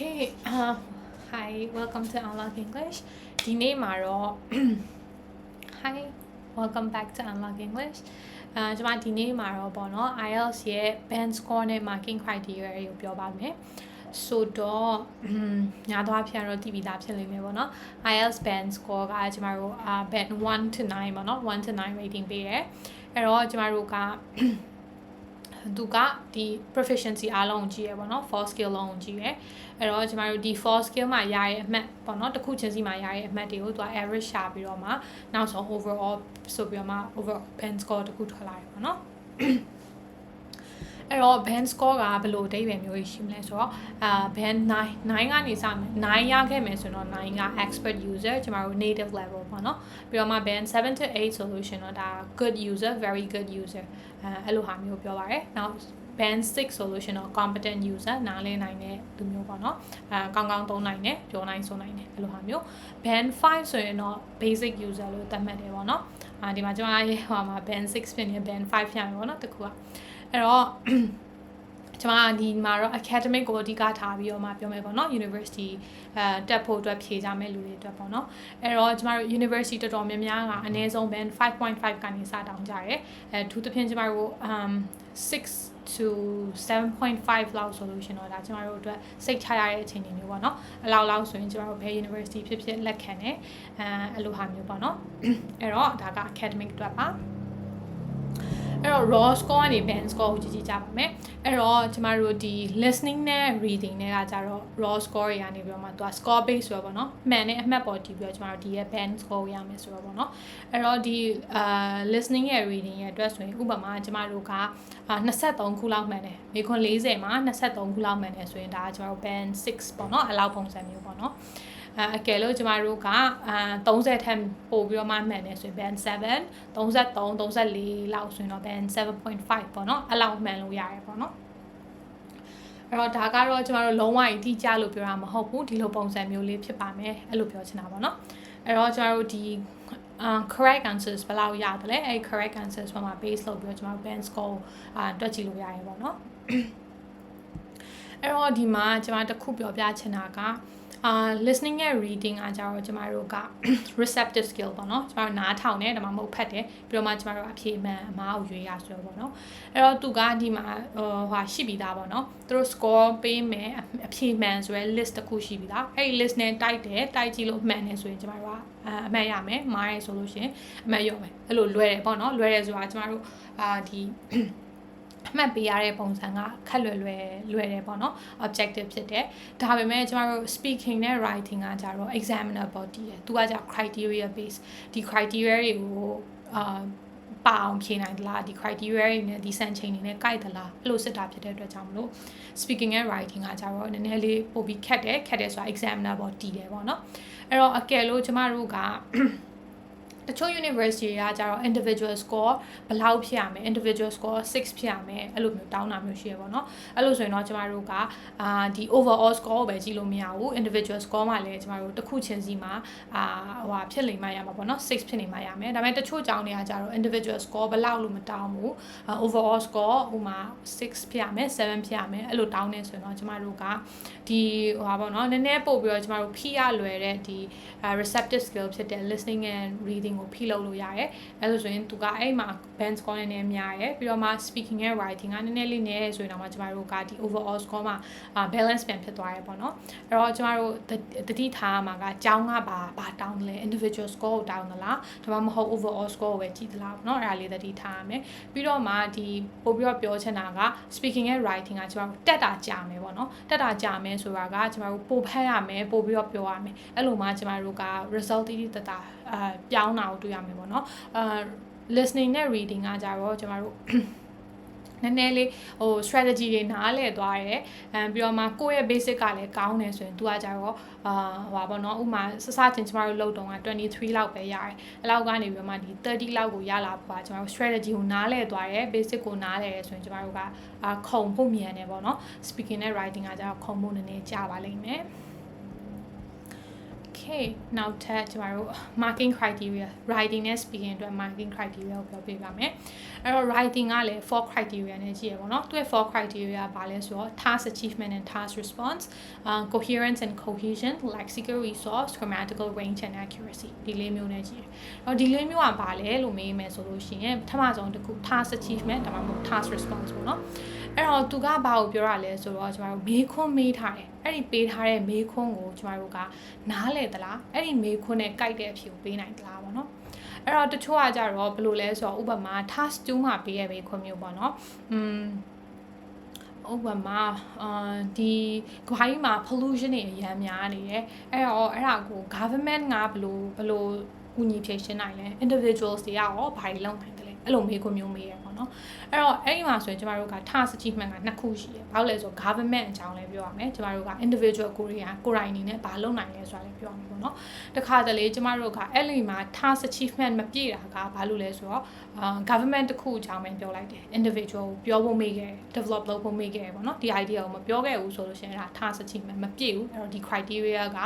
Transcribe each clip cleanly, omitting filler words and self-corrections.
Okay, hi, welcome to Unlock English. ဒီနေ့မှာတော့ Hi, welcome back to Unlock English. ကျွန်မဒီနေ့မှာတော့ပေါ့နော် IELTS ရဲ့ band score နဲ့ marking criteria တွေကိုပြောပါမယ်။ဆိုတော့ညာတော့ပြန်တော့တည်ပြီးသားဖြစ်လိမ့်မယ်ပေါ့နော် IELTS band score ကကျမတို့ band 1 to 9ပေါ့နော်1 to 9 rating ပေးတယ်။အဲ့တော့ကျမတို့ကသူကဒီ proficiency အားလုံးကြည့်ရပေါ့နော် 4 skill လုံးကြည့်ရအဲ့တော့ကျမတို့ဒီ 4 skill မှာရရဲ့အမှတ်ပေါ့နော်တစ်ခုချင်းစီမှာရရဲ့အမှတ်တွေကိုသူက average ရှာပြီးတော့မှနောက်ဆုံး overall ဆိုပြီးတော့မှ over band score တစ်ခုထွက်လာတယ်ပေါ့နော်အဲ့တော့ band score ကဘယ်လိုအဓိပ္ပာယ်မျိုးရှိမလဲဆိုတော့band 9ကနေစမယ်9ရခဲ့မယ်ဆိုတော့9က expert user ကျမတို့ native level ပေါ့နော်ပြီးတော့မှ band 7 to 8 solution တော့ဒါ good user very good user အဲ့လိုဟာမျိုးပြောပါရယ်နောက် band 6 solution တော့ competent user နားလည်နိုင်တဲ့သူမျိုးပေါ့နော်ကောင်းကောင်းသုံးနိုင်တယ်ပြောနိုင်ဆိုနိုင်တယ်အဲ့လိုဟာမျိုး band 5ဆိုရင်တော့ basic user လို့သတ်မှတ်တယ်ပေါ့နော်ဒီမှာကျွန်မရဲ့ဟိုမှာ band 6ဖြစ်နေ band 5ဖြစ်နေပေါ့နော်တခုကအဲ့တော့ကျွန်မဒီမှာတော့ academic ကိုအဓိကထားပြီးတော့မှပြောမယ်ပေါ့နော် university တက်ဖို့အတွက်ဖြေကြမယ့်လူတွေအတွက်ပေါ့နော်အဲ့တော့ကျွန်မတို့ university တော်တော်များများကအနည်းဆုံး band 5.5 ကနေစတောင်းကြတယ်အထူးသဖြင့်ကျွန်မတို့6 to 7.5 လောက် solution တော့ဒါကျွန်တော်တို့အတွက်စိတ်ချရတဲ့အခြေအနေမျိုးပေါ့နော်အလောက်ဆိုရင်ကျွန်တော်တို့ဘယ် university ဖြစ်ဖြစ်လက်ခံတယ်အဲ့လိုဟာမျိုးပေါ့နော်အဲ့တော့ဒါက academic အတွက်ပါအဲ့တော့ raw score ကနေ band score ကိုကြည့်ကြပါမယ်အဲ့တော့ကျမတို့ဒီ listening နဲ့ reading နဲ့ကကြတော့ raw score တွေကနေပြီးတော့မှသူက score base ဆိုတော့ပေါ့နော်မှန်တဲ့အမှတ်ပေါ်တည်ပြီးတော့ကျမတို့ဒီရဲ့ band score ရမယ်ဆိုတော့ပေါ့နော်အဲ့တော့ဒီlistening ရဲ့ reading ရဲ့အတွက်ဆိုရင်ဥပမာကျမတို့က23ခုလောက်မှန်တယ်မိခွန်း40မှာ23ခုလောက်မှန်တယ်ဆိုရင်ဒါကကျမတို့ band 6ပေါ့နော်အလောက်ပုံစံမျိုးပေါ့နော်အကယ်လို့ကျမတို့က30ထက်ပို့ပြီးတော့မှမှန်တယ်ဆိုရင် band 7 33 34လောက်ဆိုရင်တော့ band 7.5ပေါ့နော်အဲ့လောက်မှန်လို့ရတယ်ပေါ့နော်အဲ့တော့ဒါကတော့ကျမတို့လုံးဝအတိအကျလို့ပြောတာမဟုတ်ဘူးဒီလိုပုံစံမျိုးလေးဖြစ်ပါမယ်အဲ့လိုပြောချင်တာပေါ့နော်အဲ့တော့ကျမတို့ဒီ correct answers ဘယ်လောက်ရတယ်လဲအဲ့ correct answers ပေါ်မှာ base လုပ်ပြီးတော့ကျမတို့ band score တွက်ကြည့်လို့ရတယ်ပေါ့နော်အဲ့တော့ဒီမှာကျမတစ်ခုပြောပြချင်တာကlistening နဲ့ reading ကကြတော့ကျမတို့က receptive skill ပေါ့နော်ကျမတို့နားထောင်တယ်ဒါမှမဟုတ်ဖတ်တယ်ပြီးတော့မှကျမတို့အဖြေမှန်အမှားကိုရွေးရဆိုတော့ပေါ့နော်အဲ့တော့သူကဒီမှာဟိုရှိပြီးသားပေါ့နော်သူတို့ score ပေးမယ်အဖြေမှန်ဆိုရယ် list တစ်ခုရှိပြီးသားအဲ့ဒီ list နဲ့တိုက်ကြည့်လို့မှန်တယ်ဆိုရင်ကျမတို့ကအမှတ်ရမယ်မှားရဆိုလို့ရှိရင်အမှတ်ရောမယ်အဲ့လိုလွယ်တယ်ပေါ့နော်လွယ်တယ်ဆိုတာကျမတို့ဒီအမှတ်ပေးရတဲ့ပုံစံကခက်လွယ်တယ်ပေါ့နော် objective ဖြစ်တယ်ဒါပေမဲ့ကျမတို့ speaking နဲ့ writing ကကြတော့ examiner body ရယ်သူကကြ criteria base ဒီ criteria တွေကိုပါအောင်ဖြေနိုင်သလားဒီ criteria တွေနဲ့ဒီစံချိန်တွေနဲ့ကိုက်သလားအဲ့လိုစစ်တာဖြစ်တဲ့အတွက်ကြောင့်မလို့ speaking နဲ့ writing ကကြတော့နည်းနည်းလေးပို့ပြီးခက်တယ်ဆိုတာ examiner body တယ်ပေါ့နော်အဲ့တော့အကယ်လို့ကျမတို့ကတချို့ university ကကြတော့ individual score ဘယ်လောက်ဖြစ်ရမလဲ individual score 6ဖြစ်ရမယ်အဲ့လိုမျိုးတောင်းတာမျိုးရှိရပေါ့နော်အဲ့လိုဆိုရင်တော့ကျမတို့ကဒီ overall score ကိုပဲကြည့်လို့မရဘူး individual score မှာလည်းကျမတို့တစ်ခုချင်းစီမှာဟိုဖြစ်နေမှရမှာပေါ့နော်6ဖြစ်နေမှရမယ်ဒါပေမဲ့တချို့ကျောင်းတွေကကြတော့ individual score ဘယ်လောက်လို့မတောင်းဘူး overall score ဟိုမှာ6ဖြစ်ရမယ်7ဖြစ်ရမယ်အဲ့လိုတောင်းနေဆိုရင်တော့ကျမတို့ကဒီဟိုပါပေါ့နော်နည်းနည်းပို့ပြီးတော့ကျမတို့ဖိရလွယ်တဲ့ဒီ receptive skill ဖြစ်တဲ့ listening and reading ကိုဖိလုပ်လို့ရတယ်အဲဆိုရင်သူကအဲ့မှာ band score နည်းနည်းများရယ်ပြီးတော့မှ speaking and writing ကနည်းနည်းလေးနည်းတယ်ဆိုရင်တော့ကျမတို့ကဒီ overall score မှာ balance ပြန်ဖြစ်သွားရယ်ပေါ့နော်အဲ့တော့ကျမတို့တတိထားမှာကကျောင်းကဘာတောင်းလဲ individual score ကိုတောင်းသလားဒါမှမဟုတ် overall score ကိုပဲကြည့်သလားပေါ့နော်အဲ့ဒါလေးတတိထားရမယ်ပြီးတော့မှဒီပို့ပြီးတော့ပြောချင်တာက speaking and writing ကကျမတို့တက်တာကြာမယ်ပေါ့နော်တက်တာကြာမယ်ဆိုတာကကျမတို့ပို့ဖတ်ရမယ်ပို့ပြီးတော့ပြောရမယ်အဲ့လိုမှကျမတို့က result တိတိတတာပြောင်းတာကိုတွေ့ရမယ်ပေါ့နော်listening နဲ့ reading ကကြတော့ကျမတို့နည်းနည်းလေးဟို strategy တွေနားလည်သွားတယ်ပြီးတော့မှကိုယ့်ရဲ့ basic ကလည်းကောင်းတယ်ဆိုရင်သူကကြတော့ဟိုပါပေါ့နော်ဥမာစချင်းကျမတို့လုပ်တော့က23လောက်ပဲရတယ်အဲ့လောက်ကနေပြီးတော့မှဒီ30လောက်ကိုရလာပါကျမတို့ strategy ကိုနားလည်သွားတယ် basic ကိုနားလည်တယ်ဆိုရင်ကျမတို့ကခုံဖို့မြန်တယ်ပေါ့နော် speaking နဲ့ writing ကကြတော့ခုံဖို့နည်းနည်းကြာပါလိမ့်မယ် โอเค Okay နောက်ထပ်ကျမတို့ marking criteria writing နဲ့ speaking အတွက် marking criteria ကိုပြောပြပါမယ်အဲ့တော့ writing ကလည်း 4 criteria နဲ့ကြည့်ရပါတော့သူရဲ့ 4 criteria ဘာလဲဆိုတော့ task achievement and task response coherence and cohesion lexical resource grammatical range and accuracy ဒီလေးမျိုးနဲ့ကြည့်အဲ့တော့ဒီလေးမျိုးကဘာလဲလို့မေးမယ်ဆိုလို့ရှိရင်ပထမဆုံးတစ်ခု task achievement ဒါမှမဟုတ် task response ပေါ့နော်အဲ့တော့သူကဘာကိုပြောရလဲဆိုတော့ကျမတို့မေးခွန်းမေးထားတယ်အဲ့ဒီပေးထားတဲ့မေးခွန်းကိုကျမတို့ကနားလည်သလားအဲ့ဒီမေးခွန်းနဲ့ကြိုက်တဲ့အဖြေကိုပေးနိုင်သလားပေါ့နော်အဲ့တော့တချို့ကကြတော့ဘယ်လိုလဲဆိုတော့ဥပမာ task 2မှာပေးရမေးခွန်းမျိုးပေါ့နော်ဥပမာဒီကဘာကြီးမှာ pollution တွေအများများနေတယ်အဲ့တော့အဲ့ဒါကို government ကဘယ်လိုကူညီဖြေရှင်းနိုင်လဲ individuals တွေရောဘာတွေလုပ်နိုင်တယ်လဲအဲ့လိုမေးခွန်းမျိုးမေးရပေါ့နော်အဲ့တော့အဲ့ဒီမှာဆိုရင်ကျမတို့က task achievement က2ခုရှိတယ်ဘာလို့လဲဆိုတော့ government အကြောင်းလည်းပြောရမယ်ကျမတို့က individual ကိုယ်တိုင်အနေနဲ့ဘာလုပ်နိုင်လဲဆိုတာလည်းပြောရမယ်ပေါ့နော်တခါတလေကျမတို့ကအဲ့ဒီမှာ task achievement မပြည့်တာကဘာလို့လဲဆိုတော့government တစ်ခုအကြောင်းပဲပြောလိုက်တယ် individual ကိုပြောဖို့မေးခဲ့ develop လုပ်ဖို့မေးခဲ့ပေါ့နော်ဒီ idea ကိုမပြောခဲ့ဘူးဆိုလို့ရှိရင်ဒါ task achievement မပြည့်ဘူးအဲ့တော့ဒီ criteria က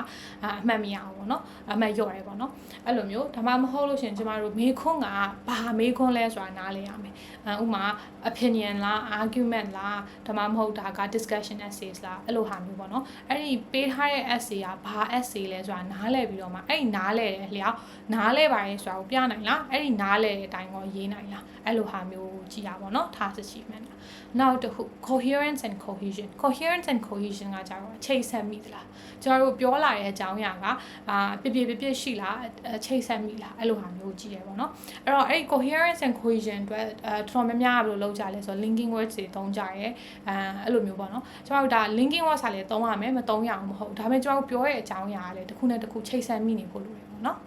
အမှတ်မရဘူးပေါ့နော်အမှတ်လျော့တယ်ပေါ့နော်အဲ့လိုမျိုးဒါမှမဟုတ်လို့ရှိရင်ကျမတို့မေးခွန်းကဘာမေးခွန်းလဲဆိုတာနားလည်ရမယ်ဥမာ opinion လား argument လားဒါမှမဟုတ်ဒါက discussion essays လားအဲ့လိုဟာမျိုးပေါ့နော်အဲ့ဒီပေးထားတဲ့ essay ကဘာ essay လဲဆိုတာနားလည်ပြီးတော့မှအဲ့ဒီနားလည်တဲ့အလျောက်နားလည်ပါရဲ့ဆိုတာကိုပြနိုင်လားအဲ့ဒီနားလည်တဲ့အတိုင်းကိုရေးနိုင်လားအဲ့လိုဟာမျိုးကြည့်ရပါတော့ task achievement နောက်တစ်ခု coherence and cohesion coherence and cohesion ကကြတော့ချိတ်ဆက်မိသလားကျွန်တော်တို့ပြောလာတဲ့အကြောင်းအရာကပြပြရှိလားချိတ်ဆက်မိလားအဲ့လိုဟာမျိုးကြည့်ရပါတော့အဲ့တော့အဲ့ဒီ coherence and cohesion အတွက်တော်တော်များများဘယ်လိုလုပ်ကြလဲဆိုတော့ linking words တွေသုံးကြရဲအဲ့လိုမျိုးပေါ့နော်ကျွန်တော်တို့ဒါ linking words ကလည်းသုံးရမယ်မသုံးရအောင်မဟုတ်ဒါပေမဲ့ကျွန်တော်တို့ပြောတဲ့အကြောင်းအရာကလည်းတစ်ခုနဲ့တစ်ခုချိတ်ဆက်မိနေဖို့လိုတယ်ပေါ့နော်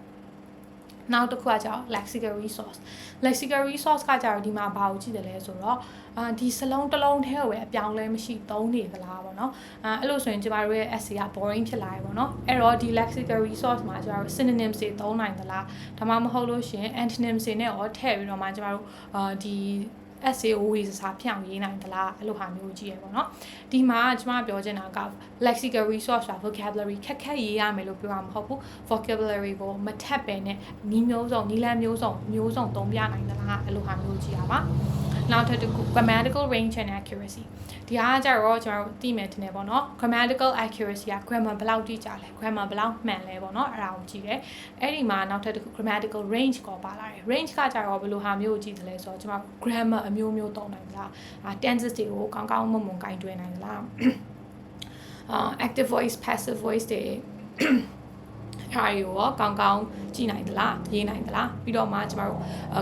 နောက်တစ်ခုကကြောင့် lexical resource ကကြတော့ဒီမှာဘာကိုကြည့်တယ်လဲဆိုတော့ဒီစလုံးတစ်လုံးထဲကိုပဲအပြောင်းလဲမရှိသုံးနေသလားပေါ့နော်အဲ့လိုဆိုရင်ကျမတို့ရဲ့ essay က boring ဖြစ်လာပြီပေါ့နော်အဲ့တော့ဒီ lexical resource မှာကျမတို့ synonyms တွေသုံးနိုင်သလားဒါမှမဟုတ်လို့ရှိရင် antonyms တွေနဲ့ရောထည့်ပြီးတော့မှကျမတို့ဒီ essay ကိုဝေစာဖြောင်းရေးနိုင်သလားအဲ့လိုဟာမျိုးကြည့်ရပေါ့နော်ဒီမှာကျွန်မပြောချင်တာက lexical resource ဆိုတာ vocabulary ခက်ရေးရမယ်လို့ပြောတာမဟုတ်ဘူး vocabulary ကိုမထပ်ပဲနဲ့နီးလမ်းမျိုးစုံသုံးပြနိုင်သလားအဲ့လိုဟာမျိုးကြည့်ရပါနောက်တစ်ခု grammatical range and accuracy ဒီအားကြတော့ကျွန်တော်တို့သိမယ်တင်နေပေါ့နော် grammatical accuracy က grammar ဘယ်လောက်တိကျလဲ grammar ဘယ်လောက်မှန်လဲပေါ့နော်အဲ့ဒါကိုကြည့်တယ်အဲ့ဒီမှာနောက်ထပ်တစ်ခု grammatical range ကိုပါလာတယ် range ကကြတော့ဘယ်လိုဟာမျိုးကိုကြည့်တယ်လဲဆိုတော့ကျွန်တော် grammar အမျိုးသုံးနိုင်သလား tenses တွေကိုကောင်းကောင်းမွန်မွန်ကိုင်တွယ်နိုင်သလားactive voice passive voice တွေအားရောကောင်းကောင်းကြည့်နိုင်သလားရေးနိုင်သလားပြီးတော့မှကျမတို့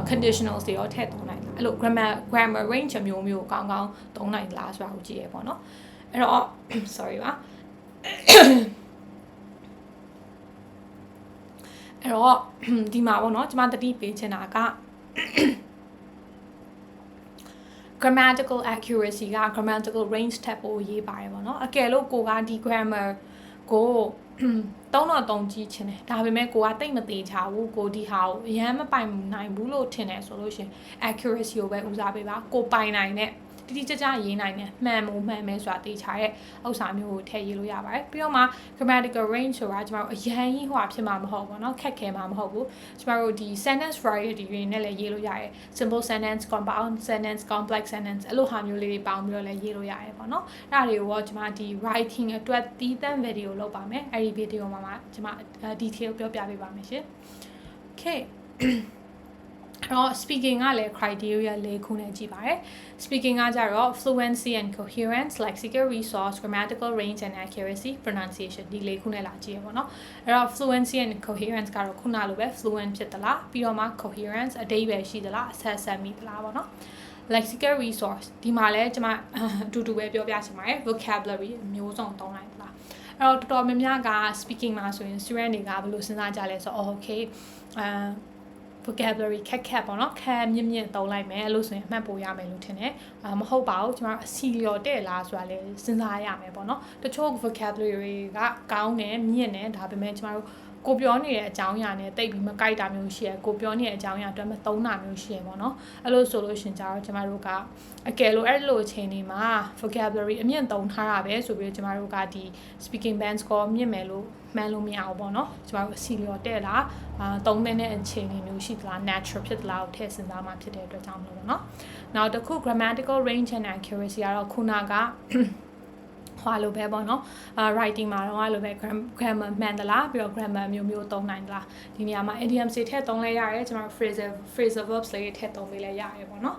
conditionals တွေရောထည့်သုံးနိုင်သလားအဲ့လို grammar range အမျိုးကောင်းကောင်းသုံးနိုင်သလားဆိုတာကိုကြည့်ရပေါ့နော်အဲ့တော့ sorry ပါအဲ့တော့ဒီမှာပေါ့နော်ကျမတတိပေးချင်တာကgrammatical accuracy က grammatical range ထပ်ဖို့ရေးပါတယ်ပေါ့နော်အကယ်လို့ကိုကဒီ grammar ကိုသုံးကြည့်ချင်တယ်ဒါပေမဲ့ကိုကတိတ်မသေးချဘူးကိုဒီဟာကိုအရန်မပိုင်နိုင်ဘူးလို့ထင်တယ်ဆိုလို့ရှင် accuracy ကိုပဲဦးစားပေးပါကိုပိုင်နိုင်တဲ့တိတိကျကျရေးနိုင်တယ်မှန်မဲဆိုတာသိချရဲ့ဥစ္စာမျိုးကိုထည့်ရေးလို့ရပါတယ်ပြီးတော့မှ grammatical range ဆိုတာကျမတို့အရန်ကြီးဟွာဖြစ်မှာမဟုတ်ဘူးเนาะခက်ခဲမှာမဟုတ်ဘူးကျမတို့ဒီ sentence variety တွေနဲ့လည်းရေးလို့ရတယ် simple sentence compound sentence complex sentence အဲ့လိုဟာမျိုးလေးတွေပေါင်းပြီးတော့လည်းရေးလို့ရတယ်ပေါ့เนาะအဲ့ဒါတွေကိုကျမဒီ writing အတွက်သီးသန့် video လုပ်ပါမယ်အဲ့ဒီ video မှာကျမ detail ပြောပြပေးပါမယ်ရှင် okay speaking ကလည်း criteria ၄ခုနဲ့ကြည့်ပါတယ် speaking ကကြတော့ fluency and coherence lexical resource grammatical range and accuracy pronunciation ဒီ၄ခုနဲ့လာကြည့်ရပါတော့အဲ့တော့ fluency and coherence ကတော့ခုနလိုပဲ fluent ဖြစ်သလားပြီးတော့မှ coherence အဓိပ္ပာယ်ရှိသလားအဆက်မိသလားပေါ့နော် lexical resource ဒီမှာလည်းကျွန်မအတူတူပဲပြောပြချင်ပါတယ် vocabulary အမျိုးစုံသုံးနိုင်သလားအဲ့တော့တော်တော်များများက speaking မှာဆိုရင် student တွေကဘယ်လိုစဉ်းစားကြလဲဆိုတော့ okay vocabulary ခက်ပေါ့နော်ခက်မြင့်သုံးလိုက်မယ်လို့ဆိုရင်အမှတ်ပိုရမယ်လို့ထင်တယ်မဟုတ်ပါဘူးကျွန်တော်အစီလျော်တဲ့လားဆိုတာလေစဉ်းစားရမယ်ပေါ့နော်တချို့ vocabulary ကကောင်းတယ်မြင့်တယ်ဒါပေမဲ့ကျွန်တော်တို့ ကိုပြောနေတဲ့အကြောင်းအရာနဲ့တိတ်ပြီးမကိုက်တာမျိုးရှိရယ်ကိုပြောနေတဲ့အကြောင်းအရာအတွက်မသုံးတာမျိုးရှိရယ်ပေါ့နော်အဲ့လိုဆိုလို့ရှင်ကြတော့ကျမတို့ကအကယ်လို့အဲ့လိုအချိန်တွေမှာ vocabulary အမြင့်သုံးထားတာပဲဆိုပြီးကျမတို့ကဒီ speaking band score မြင့်မယ်လို့မှန်းလို့မရအောင်ပေါ့နော်ကျမတို့အစီလျော်တဲ့လားသုံးတဲ့အချိန်တွေမျိုးရှိသလား natural ဖြစ်သလားကိုထည့်စဉ်းစားမှဖြစ်တဲ့အတွက်ကြောင့်မလို့ပေါ့နော်နောက်တစ်ခု grammatical range and accuracy ကတော့ခုနကဟွာလိုပဲပေါ့နော်writing မှာတော့အဲ့လိုပဲ grammar မှန်သလားပြီးတော့ grammar မျိုးသုံးနိုင်သလားဒီနေရာမှာ idioms တွေထည့်သုံးလဲရတယ်ကျွန်တော် phrasal verbs တွေထည့်သုံးပေးလဲရတယ်ပေါ့နော်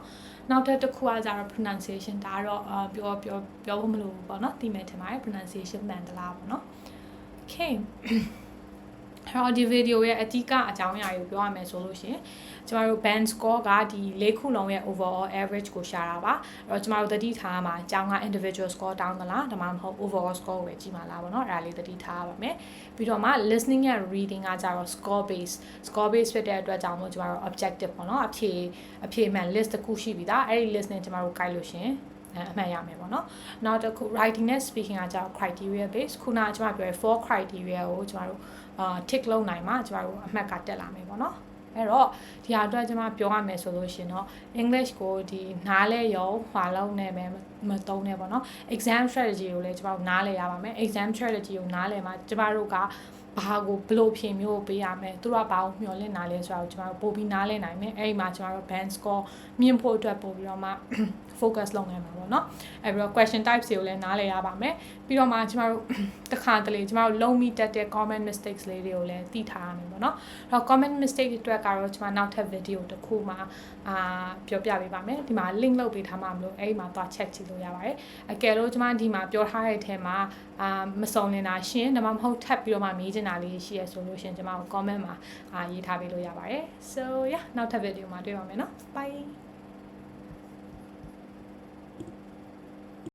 နောက်တစ်ခုကကြတော့ pronunciation ဒါကတော့ပြောဖို့မလိုဘူးပေါ့နော်သိမယ်ထင်ပါတယ် pronunciation မှန်သလားပေါ့နော် okay အဲ့တော့ဒီ video ရဲ့အဓိကအကြောင်းအရာကိုပြောရမယ်ဆိုလို့ရှိရင်ကျမတို့ band score ကဒီ၄ခုလုံးရဲ့ overall average ကိုရှာတာပါအဲ့တော့ကျမတို့သတိထားရမှာအကြောင်းက individual score တောင်းသလားဒါမှမဟုတ် overall score ကိုပဲကြည့်မှာလားပေါ့နော်အဲ့ဒါလေးသတိထားရပါမယ်ပြီးတော့မှ listening and reading ကကြတော့ score base ဖြစ်တဲ့အတွက်ကြောင့်မို့ကျမတို့ objective ပေါ့နော်အဖြေမှန် list တစ်ခုရှိပြီဒါအဲ့ဒီ list နဲ့ကျမတို့ကိုက်လို့ရှင်အမှန်ရမယ်ပေါ့နော်နောက်တစ်ခု writing နဲ့ speaking ကကြတော့ criteria base ခုနကကျမပြောရ4 criteria ကိုကျမတို့tick လုပ်နိုင်မှာကျမတို့အမှတ်ကတက်လာမယ်ပေါ့နော်အဲ့တော့ဒီဟာအတွက်ကျွန်မပြောရမယ်ဆိုလို့ရှင်เนาะ English ကိုဒီနားလဲရုံဟွာလုံးနဲ့ပဲမသုံးနဲ့ပေါ့နော် exam strategy ကိုလည်းကျွန်တော်နားလဲရပါမယ် exam strategy ကိုနားလဲမှာကျွန်တော်တို့ကဘာကိုဘလို့ဖြေမျိုးပေးရမယ်သူတို့ကဘာကိုမျှော်လင့်နားလဲဆိုတော့ကျွန်တော်တို့ပို့ပြီးနားလဲနိုင်မယ်အဲ့ဒီမှာကျွန်တော်တို့ band score မြင့်ဖို့အတွက်ပို့ပြီးတော့မှ focus လုပ်နိုင်မှာပေါ့နော်အဲ့ပြီးတော့ question types တွေကိုလည်းနားလဲရပါမယ်ပြီးတော့မှကျွန်တော်တို့တစ်ခါတလေကျွန်တော်တို့လုံးမိတက်တဲ့ common mistakes လေးတွေကိုလည်းသိထားရမယ်ပေါ့နော်အဲ့တော့ common mistake အတွက်ကတော့ကျွန်မနောက်ထပ် video တစ်ခုမှာပြောပြပေးပါမယ်ဒီမှာ link လုပ်ပေးထားမှာမလို့အဲ့ဒီမှာသွား check ကြည့်လို့ရပါတယ်အကယ်လို့ကျွန်မဒီမှာပြောထားတဲ့အထဲမှာမစုံနေတာရှင်ဒါမှမဟုတ်ထပ်ပြီးတော့မှမေးချင်တာလေးရှိရဆိုလို့ရှင်ကျွန်မကို comment မှာရေးထားပေးလို့ရပါတယ် so yeah နောက်ထပ် video မှာတွေ့ပါမယ်နော် bye